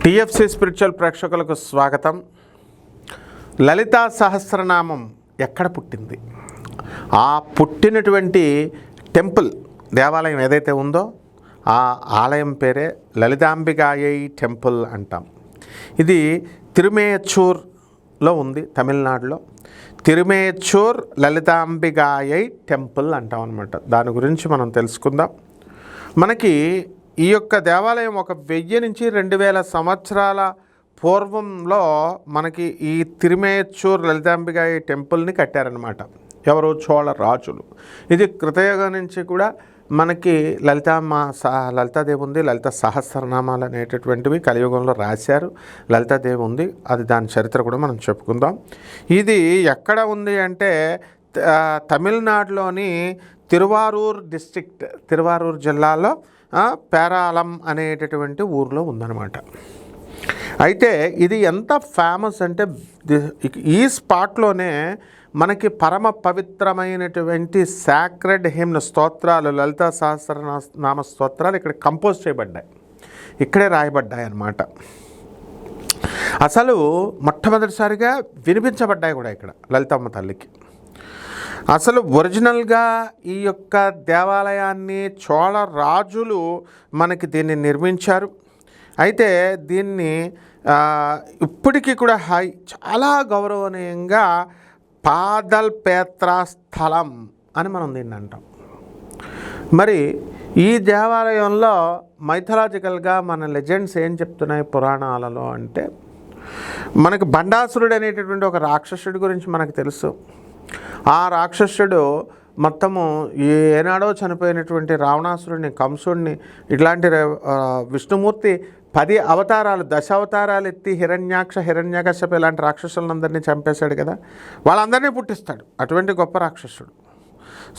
TFC spiritual ప్రేక్షకులకు స్వాగతం. లలితా సహస్రనామం ఎక్కడ పుట్టింది? ఆ పుట్టినటువంటి టెంపుల్ దేవాలయం ఏదైతే ఉందో ఆ ఆలయం పేరే లలితాంబికాయై టెంపుల్ అంటాం. ఇది తిరుమేయచ్చూర్లో ఉంది, తమిళనాడులో. తిరుమేయచ్చూర్ లలితాంబికాయై టెంపుల్ అంటాం అన్నమాట. దాని గురించి మనం తెలుసుకుందాం. మనకి ఈ యొక్క దేవాలయం 1000 నుంచి 2000 సంవత్సరాల పూర్వంలో మనకి ఈ తిరుమేయచ్చూర్ లలితాంబికాయై టెంపుల్ని కట్టారనమాట. ఎవరు? చోళ రాజులు. ఇది కృతయుగం నుంచి కూడా మనకి లలితాదేవి ఉంది. లలిత సహస్రనామాలు అనేటటువంటివి కలియుగంలో రాశారు. లలితాదేవి ఉంది, అది దాని చరిత్ర కూడా మనం చెప్పుకుందాం. ఇది ఎక్కడ ఉంది అంటే తమిళనాడులోని తిరువారూర్ డిస్ట్రిక్ట్, తిరువారూర్ జిల్లాలో పేరాలం అనేటటువంటి ఊర్లో ఉందన్నమాట. అయితే ఇది ఎంత ఫేమస్ అంటే ఈ స్పాట్లోనే మనకి పరమ పవిత్రమైనటువంటి సాక్రెడ్ హిమ్న్ స్తోత్రాలు, లలితా సహస్రనామ స్తోత్రాలు ఇక్కడ కంపోజ్ చేయబడ్డాయి, ఇక్కడే రాయబడ్డాయి అన్నమాట. అసలు మొట్టమొదటిసారిగా వినిపించబడ్డాయి కూడా ఇక్కడ లలితమ్మ తల్లికి. అసలు ఒరిజినల్గా ఈ యొక్క దేవాలయాన్ని చోళ రాజులు మనకి దీన్ని నిర్మించారు. అయితే దీన్ని ఇప్పటికీ కూడా చాలా గౌరవనీయంగా పాదల్పేత్రా స్థలం అని మనం దీన్ని అంటాం. మరి ఈ దేవాలయంలో మైథలాజికల్గా మన లెజెండ్స్ ఏం చెప్తున్నాయి పురాణాలలో అంటే, మనకి బండాసురుడు అనేటటువంటి ఒక రాక్షసుడి గురించి మనకు తెలుసు. ఆ రాక్షసుడు మొత్తము ఏనాడో చనిపోయినటువంటి రావణాసురుడిని, కంసుడిని, ఇట్లాంటి విష్ణుమూర్తి 10 అవతారాలు, 10 అవతారాలు ఎత్తి హిరణ్యాక్ష, హిరణ్యకశ్యప ఇలాంటి రాక్షసులందరినీ చంపేశాడు కదా. వాళ్ళందరినీ పుట్టిస్తాడు, అటువంటి గొప్ప రాక్షసుడు.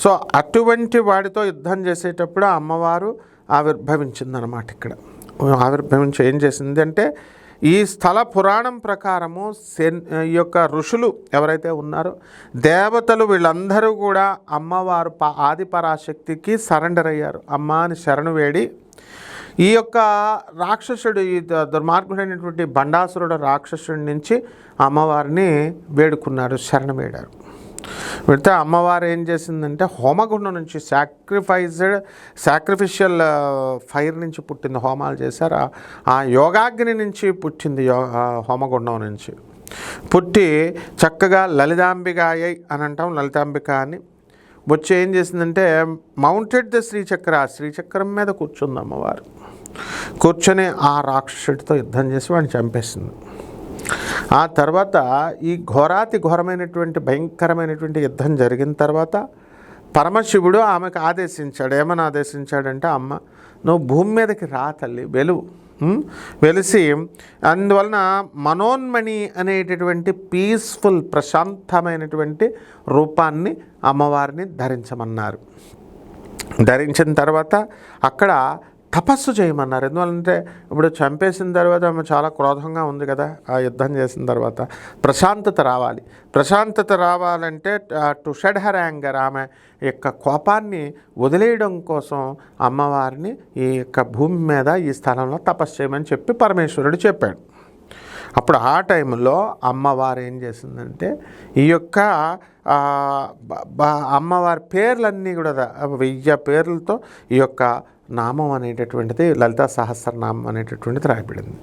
సో అటువంటి వాడితో యుద్ధం చేసేటప్పుడు ఆ అమ్మవారు ఆవిర్భవించిందనమాట. ఇక్కడ ఆవిర్భవించి ఏం చేసింది అంటే, ఈ స్థల పురాణం ప్రకారము ఈ యొక్క ఋషులు ఎవరైతే ఉన్నారో దేవతలు వీళ్ళందరూ కూడా అమ్మవారు ఆది పరాశక్తికి సరెండర్ అయ్యారు. అమ్మ అని శరణు వేడి ఈ యొక్క రాక్షసుడు, ఈ దుర్మార్గుడైనటువంటి బండాసురుడు రాక్షసుడి నుంచి అమ్మవారిని వేడుకున్నారు, శరణు వేడారు. పెడితే అమ్మవారు ఏం చేసిందంటే హోమగుండం నుంచి సాక్రిఫిషియల్ ఫైర్ నుంచి పుట్టింది. హోమాలు చేశారు, ఆ యోగాగ్ని నుంచి పుట్టింది, హోమగుండం నుంచి పుట్టి చక్కగా లలితాంబికాయై అని అంటాం, లలితాంబిక అని వచ్చి ఏం చేసిందంటే మౌంటెడ్ ద శ్రీచక్రం మీద కూర్చుంది అమ్మవారు. కూర్చొని ఆ రాక్షసుడితో యుద్ధం చేసి వాడిని చంపేసింది. ఆ తర్వాత ఈ ఘోరమైనటువంటి భయంకరమైనటువంటి యుద్ధం జరిగిన తర్వాత పరమశివుడు ఆమెకు ఆదేశించాడు. ఏమని ఆదేశించాడంటే, అమ్మ నువ్వు భూమి మీదకి రా తల్లి, వెలిసి అందువలన మనోన్మణి అనేటటువంటి పీస్ఫుల్ ప్రశాంతమైనటువంటి రూపాన్ని అమ్మవారిని ధరించమన్నారు. ధరించిన తర్వాత అక్కడ తపస్సు చేయమన్నారు. ఎందువల్లంటే ఇప్పుడు చంపేసిన తర్వాత ఆమె చాలా క్రోధంగా ఉంది కదా, ఆ యుద్ధం చేసిన తర్వాత ప్రశాంతత రావాలంటే టు షెడ్ హర్ యాంగర్, ఆమె యొక్క కోపాన్ని వదిలేయడం కోసం అమ్మవారిని ఈ యొక్క భూమి మీద ఈ స్థలంలో తపస్సు చేయమని చెప్పి పరమేశ్వరుడు చెప్పాడు. అప్పుడు ఆ టైంలో అమ్మవారు ఏం చేసిందంటే ఈ యొక్క అమ్మవారి పేర్లన్నీ కూడా 1000 పేర్లతో ఈ యొక్క నామం అనేటటువంటిది లలితా సహస్రనామం అనేటటువంటిది రాయబడింది.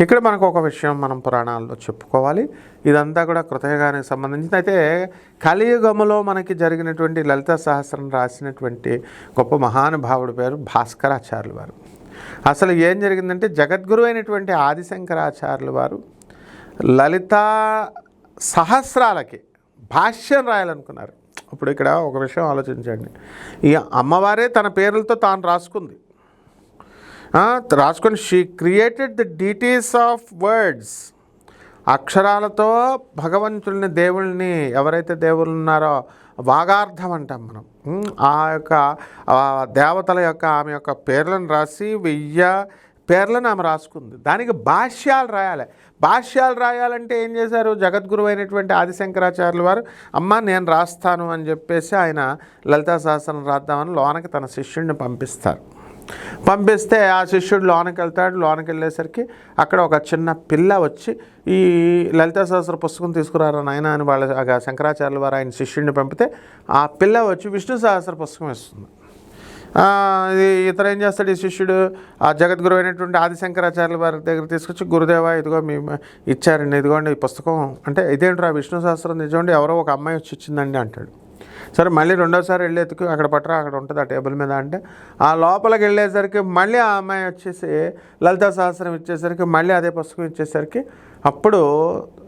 ఇక్కడ మనకు ఒక విషయం మనం పురాణాల్లో చెప్పుకోవాలి. ఇదంతా కూడా కృతయుగానికి సంబంధించింది. అయితే కలియుగములో మనకి జరిగినటువంటి లలితా సహస్రం రాసినటువంటి గొప్ప మహానుభావుడి పేరు భాస్కరాచార్యులు వారు. అసలు ఏం జరిగిందంటే జగద్గురు అయినటువంటి ఆదిశంకరాచార్యులు వారు లలితా సహస్రాలకి భాష్యం రాయాలనుకున్నారు. ఇప్పుడు ఇక్కడ ఒక విషయం ఆలోచించండి. ఈ అమ్మవారే తన పేర్లతో తాను రాసుకొని she created the deities of words, అక్షరాలతో భగవంతుల్ని, దేవుల్ని, ఎవరైతే దేవుళ్ళు ఉన్నారో వాగార్థం అంటాం మనం. ఆ యొక్క దేవతల యొక్క ఆమె యొక్క పేర్లను రాసి 1000 పేర్లను ఆమె రాసుకుంది. దానికి భాష్యాలు రాయాలంటే ఏం చేశారు? జగద్గురు అయినటువంటి ఆదిశంకరాచార్యుల వారు అమ్మ నేను రాస్తాను అని చెప్పేసి ఆయన లలితా సహస్రం రాద్దామని లోనకి తన శిష్యుడిని పంపిస్తారు. పంపిస్తే ఆ శిష్యుడు లోనికి వెళ్తాడు. లోనికి వెళ్ళేసరికి అక్కడ ఒక చిన్న పిల్ల వచ్చి ఈ లలితా సహస్ర పుస్తకం తీసుకురారా నాయన అని వాళ్ళ శంకరాచార్యుల వారు ఆయన శిష్యుడిని పంపితే ఆ పిల్ల వచ్చి విష్ణు సహస్ర పుస్తకం ఇస్తుంది. ఇతను ఏం చేస్తాడు, ఈ శిష్యుడు ఆ జగద్గురు అయినటువంటి ఆది శంకరాచార్యుల వారి దగ్గర తీసుకొచ్చి, గురుదేవా ఇదిగో మీ ఇచ్చారండి, ఇదిగోండి ఈ పుస్తకం అంటే, ఇదేంట్రా విష్ణు సహస్రం నిజండి ఎవరో ఒక అమ్మాయి వచ్చి ఇచ్చిందండి అంటాడు. సరే మళ్ళీ రెండోసారి వెళ్ళి ఎత్తుకు అక్కడ పట్టరా, అక్కడ ఉంటుంది ఆ టేబుల్ మీద అంటే, ఆ లోపలికి వెళ్ళేసరికి మళ్ళీ ఆ అమ్మాయి వచ్చేసి లలితా సహస్రం ఇచ్చేసరికి మళ్ళీ అదే పుస్తకం ఇచ్చేసరికి అప్పుడు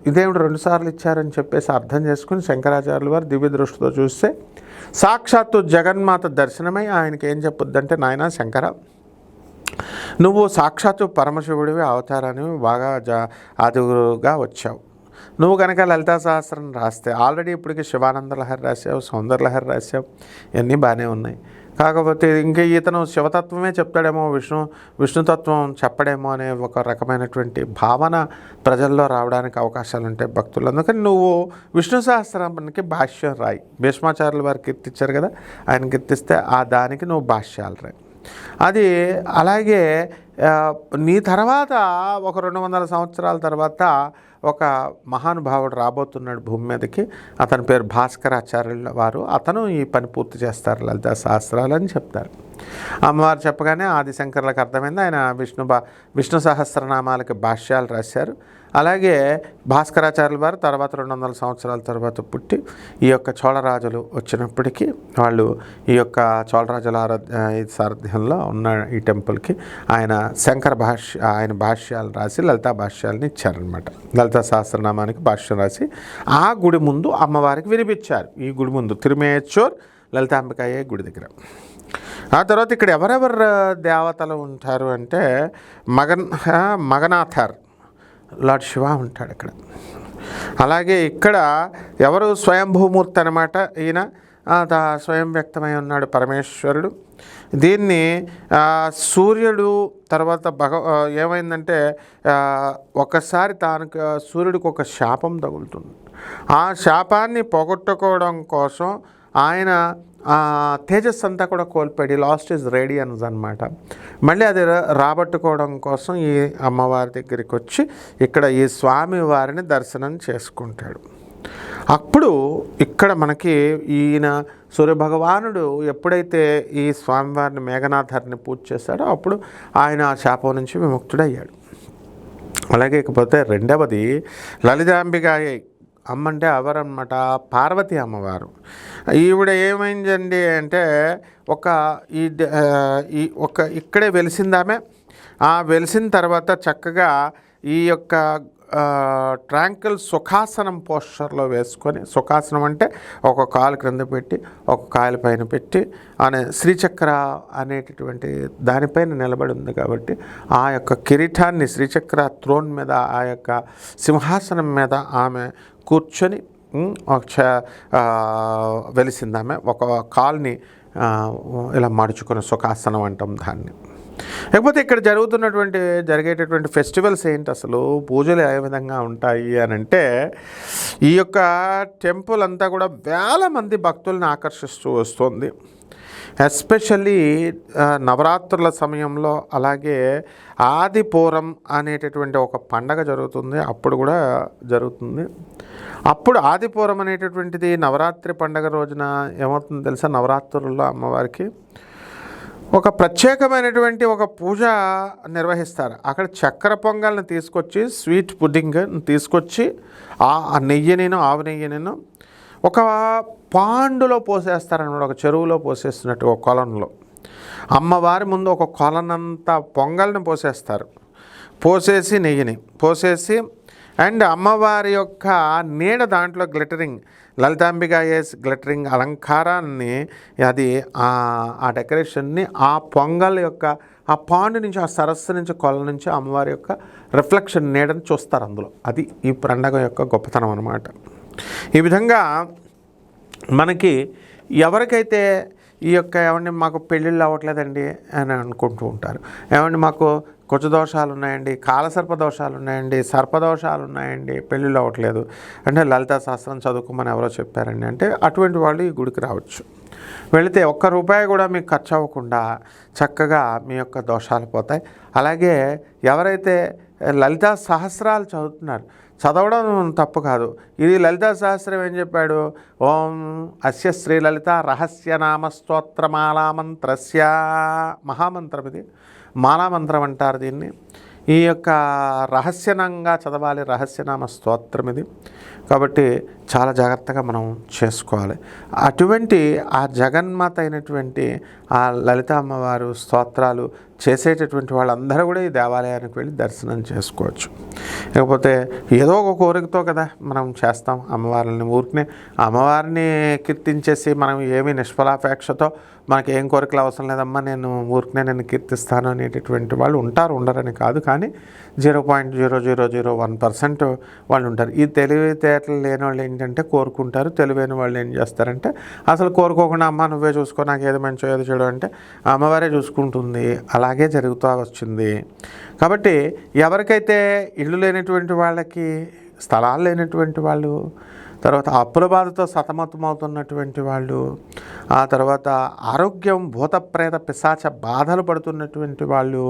ఇదేమిటి 2 సార్లు ఇచ్చారని చెప్పేసి అర్థం చేసుకుని శంకరాచార్యుల వారు దివ్య దృష్టితో చూస్తే సాక్షాత్తు జగన్మాత దర్శనమై ఆయనకి ఏం చెప్పుద్దంటే, నాయన శంకర, నువ్వు సాక్షాత్తు పరమశివుడివి అవతారాన్ని బాగా ఆదిగురుగా వచ్చావు. నువ్వు కనుక లలితా సహస్రం రాస్తే ఆల్రెడీ ఇప్పటికి శివానంద లహరి రాసావు, సౌందర్య లహరి రాసావు, ఇవన్నీ బాగానే ఉన్నాయి. కాకపోతే ఇంకా ఇతను శివతత్వమే చెప్తాడేమో, విష్ణుతత్వం చెప్పడేమో అనే ఒక రకమైనటువంటి భావన ప్రజల్లో రావడానికి అవకాశాలు ఉంటాయి భక్తులు. అందుకని నువ్వు విష్ణు సహస్రానికి భాష్యం రాయి. భీష్మాచార్యుల వారు కీర్తించారు కదా, ఆయన కీర్తిస్తే ఆ దానికి నువ్వు భాష్యాలు రాయి. అది అలాగే నీ తర్వాత ఒక 200 సంవత్సరాల తర్వాత ఒక మహానుభావుడు రాబోతున్నాడు భూమి మీదకి. అతని పేరు భాస్కరాచార్యుల వారు. అతను ఈ పని పూర్తి చేస్తారు, లలితా సహస్రాలు అని చెప్తారు. అమ్మవారు చెప్పగానే ఆదిశంకర్లకు అర్థమైంది. ఆయన విష్ణు సహస్రనామాలకి భాష్యాలు రాశారు. అలాగే భాస్కరాచార్యుల వారు తర్వాత 200 సంవత్సరాల తర్వాత పుట్టి ఈ యొక్క చోళరాజులు వచ్చినప్పటికీ వాళ్ళు ఈ యొక్క చోళరాజుల సారథ్యంలో ఉన్న ఈ టెంపుల్కి ఆయన ఆయన భాష్యాలు రాసి లలితా భాష్యాలని ఇచ్చారనమాట. లలితా సహస్రనామానికి భాష్యం రాసి ఆ గుడి ముందు అమ్మవారికి వినిపించారు. ఈ గుడి ముందు తిరుమేచ్చూర్ లలితాంబికాయ గుడి దగ్గర. ఆ తర్వాత ఇక్కడ ఎవరెవరు దేవతలు ఉంటారు అంటే మగనాథర్ లార్డ్ శివ ఉంటాడు ఇక్కడ. అలాగే ఇక్కడ ఎవరు స్వయంభూమూర్తి అనమాట. ఈయన స్వయం వ్యక్తమై ఉన్నాడు పరమేశ్వరుడు. దీన్ని సూర్యుడు తర్వాత ఏమైందంటే ఒకసారి సూర్యుడికి ఒక శాపం తగులుతుంది. ఆ శాపాన్ని పోగొట్టుకోవడం కోసం ఆయన తేజస్ అంతా కూడా కోల్పోయి లాస్ట్ ఈజ్ రేడియన్స్ అనమాట. మళ్ళీ అది రాబట్టుకోవడం కోసం ఈ అమ్మవారి దగ్గరికి వచ్చి ఇక్కడ ఈ స్వామి వారిని దర్శనం చేసుకుంటాడు. అప్పుడు ఇక్కడ మనకి ఈయన సూర్యభగవానుడు ఎప్పుడైతే ఈ స్వామివారిని మేఘనాథారిని పూజ చేశాడో అప్పుడు ఆయన ఆ శాపం నుంచి విముక్తుడయ్యాడు. అలాగే ఇకపోతే రెండవది లలితాంబికాయ అమ్మ అంటే ఎవరన్నమాట, పార్వతీ అమ్మవారు. ఈవిడ ఏమైందండి అంటే ఇక్కడే వెలిసిందామె. ఆ వెలిసిన తర్వాత చక్కగా ఈ యొక్క ట్రాంకిల్ సుఖాసనం పోస్చర్లో వేసుకొని, సుఖాసనం అంటే ఒక కాలు క్రింద పెట్టి ఒక కాలు పైన పెట్టి అనే శ్రీచక్ర అనేటటువంటి దానిపైన నిలబడి ఉంది కాబట్టి ఆ యొక్క కిరీటాన్ని శ్రీచక్ర థ్రోన్ మీద ఆ యొక్క సింహాసనం మీద ఆమె కూర్చొని వెలిసిందామె. ఒక కాల్ని ఇలా మడుచుకుని సుఖాసనం అంటాం దాన్ని. లేకపోతే ఇక్కడ జరిగేటటువంటి ఫెస్టివల్స్ ఏంటి, అసలు పూజలు ఏ విధంగా ఉంటాయి అని అంటే, ఈ యొక్క టెంపుల్ అంతా కూడా వేల మంది భక్తుల్ని ఆకర్షిస్తూ వస్తుంది. ఎస్పెషల్లీ నవరాత్రుల సమయంలో. అలాగే ఆదిపూరం అనేటటువంటి ఒక పండగ జరుగుతుంది, అప్పుడు కూడా జరుగుతుంది. అప్పుడు ఆదిపూరం అనేటటువంటిది నవరాత్రి పండగ రోజున ఏమవుతుందో తెలుసా, నవరాత్రుల్లో అమ్మవారికి ఒక ప్రత్యేకమైనటువంటి ఒక పూజ నిర్వహిస్తారు. అక్కడ చక్కెర పొంగల్ని తీసుకొచ్చి, స్వీట్ పుడ్డింగ్ తీసుకొచ్చి ఆ నెయ్యిని ఆవు నెయ్యిని ఒక పాండులో పోసేస్తారనమాట. ఒక చెరువులో పోసేస్తున్నట్టు ఒక కొలంలో అమ్మవారి ముందు ఒక కొలనంతా పొంగల్ని పోసేస్తారు. పోసేసి నెయ్యిని పోసేసి అండ్ అమ్మవారి యొక్క నీడ దాంట్లో గ్లిటరింగ్ లలితాంబికాయేస్ గ్లిటరింగ్ అలంకారాన్ని అది ఆ డెకరేషన్ని ఆ పొంగల్ యొక్క ఆ పాండు నుంచి ఆ సరస్సు నుంచి కొల నుంచి అమ్మవారి యొక్క రిఫ్లెక్షన్ నీడని చూస్తారు అందులో. అది ఈ పండగ యొక్క గొప్పతనం అన్నమాట. ఈ విధంగా మనకి ఎవరికైతే ఈ యొక్క ఏమండి మాకు పెళ్ళిళ్ళు అవ్వట్లేదండి అని అనుకుంటూ ఉంటారు, ఏమండి మాకు కుజ దోషాలు ఉన్నాయండి, కాలసర్ప దోషాలు ఉన్నాయండి, సర్పదోషాలు ఉన్నాయండి, పెళ్ళిళ్ళు అవ్వట్లేదు అంటే లలితా శాస్త్రం చదువుకోమని ఎవరో చెప్పారండి అంటే అటువంటి వాళ్ళు ఈ గుడికి రావచ్చు. వెళితే ఒక్క రూపాయి కూడా మీకు ఖర్చు అవ్వకుండా చక్కగా మీ యొక్క దోషాలు పోతాయి. అలాగే ఎవరైతే లలితా సహస్రాలు చదువుతున్నారు, చదవడం తప్పు కాదు. ఇది లలితా సహస్రం ఏం చెప్పాడు, ఓం అస్య శ్రీ లలిత రహస్యనామ స్తోత్రమాలామంత్రస్య, మహామంత్రం ఇది, మాలామంత్రం అంటారు దీన్ని. ఈ యొక్క రహస్యనంగా చదవాలి, రహస్యనామ స్తోత్రం ఇది. కాబట్టి చాలా జాగ్రత్తగా మనం చేసుకోవాలి. అటువంటి ఆ జగన్మాత అయినటువంటి ఆ లలిత అమ్మవారు స్తోత్రాలు చేసేటటువంటి వాళ్ళందరూ కూడా ఈ దేవాలయానికి వెళ్ళి దర్శనం చేసుకోవచ్చు. లేకపోతే ఏదో ఒక కోరికతో కదా మనం చేస్తాం అమ్మవారిని, ఊరికనే అమ్మవారిని కీర్తించేసి మనం ఏమీ నిష్ఫలాపేక్షతో మనకి ఏం కోరికలు అవసరం లేదమ్మా నేను ఊరికనే నేను కీర్తిస్తాను అనేటటువంటి వాళ్ళు ఉంటారు, ఉండరని కాదు, కానీ 0.0001% వాళ్ళు ఉంటారు. ఈ తెలివితేటలు లేని వాళ్ళు ఏంటంటే కోరుకుంటారు, తెలివైన వాళ్ళు ఏం చేస్తారంటే అసలు కోరుకోకుండా అమ్మ నువ్వే చూసుకో, నాకు ఏది మంచో ఏది చెడు అంటే అమ్మవారే చూసుకుంటుంది. అలాగే జరుగుతూ వచ్చింది. కాబట్టి ఎవరికైతే ఇళ్ళు లేనటువంటి వాళ్ళకి, స్థలాలు లేనటువంటి వాళ్ళు, తర్వాత అప్పుల బాధతో సతమతమవుతున్నటువంటి వాళ్ళు, ఆ తర్వాత ఆరోగ్యం భూతప్రేత పిశాచ బాధలు పడుతున్నటువంటి వాళ్ళు,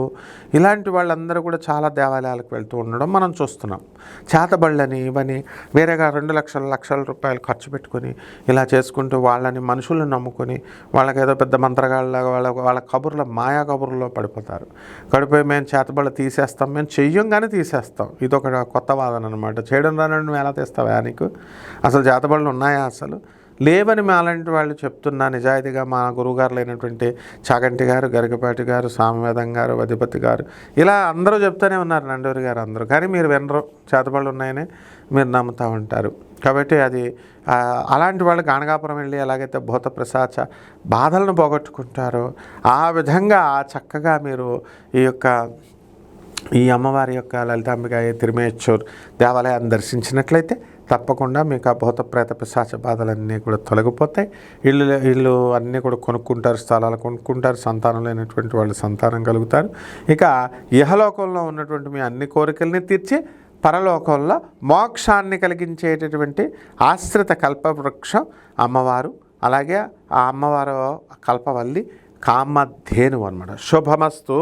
ఇలాంటి వాళ్ళందరూ కూడా చాలా దేవాలయాలకు వెళ్తూ ఉండడం మనం చూస్తున్నాం. చేతబళ్ళని ఇవని వేరేగా 2 లక్షల రూపాయలు ఖర్చు పెట్టుకొని ఇలా చేసుకుంటూ వాళ్ళని మనుషులను నమ్ముకొని వాళ్ళకి ఏదో పెద్ద మంత్రగాళ్ళగా వాళ్ళ కబుర్ల మాయా కబుర్లో పడిపోతారు. పడిపోయి మేము చేతబళ్ళు తీసేస్తాం, మేము చెయ్యంగానే తీసేస్తాం. ఇదొక కొత్త వాదన అనమాట. చేయడం రాని నువ్వు ఎలా తీస్తావా, నీకు అసలు చేతబడులు ఉన్నాయా? అసలు లేవని అలాంటి వాళ్ళు చెప్తున్నా నిజాయితీగా మా గురువుగారులు అయినటువంటి చాగంటి గారు, గరికపాటి గారు, సామవేదం గారు, అధిపతి గారు, ఇలా అందరూ చెప్తూనే ఉన్నారు, నండూరి గారు అందరూ. కానీ మీరు వినరు, చేతబడులు ఉన్నాయని మీరు నమ్ముతూ ఉంటారు. కాబట్టి అది అలాంటి వాళ్ళు గాణగాపురం వెళ్ళి ఎలాగైతే భూత ప్రసాచ బాధలను పోగొట్టుకుంటారో ఆ విధంగా చక్కగా మీరు ఈ అమ్మవారి యొక్క లలితాంబిక తిరుమేచ్చూర్ దేవాలయాన్ని దర్శించినట్లయితే తప్పకుండా మీకు ఆ భూత ప్రేత పిశాచ బాధలన్నీ కూడా తొలగిపోతాయి. ఇల్లు అన్నీ కూడా కొనుక్కుంటారు, స్థలాలు కొనుక్కుంటారు, సంతానం లేనటువంటి వాళ్ళు సంతానం కలుగుతారు. ఇక ఇహలోకంలో ఉన్నటువంటి మీ అన్ని కోరికల్ని తీర్చి పరలోకంలో మోక్షాన్ని కలిగించేటటువంటి ఆశ్రిత కల్పవృక్షం అమ్మవారు. అలాగే ఆ అమ్మవారు కల్పవల్లి కామధేను అన్నమాట. శుభమస్తు.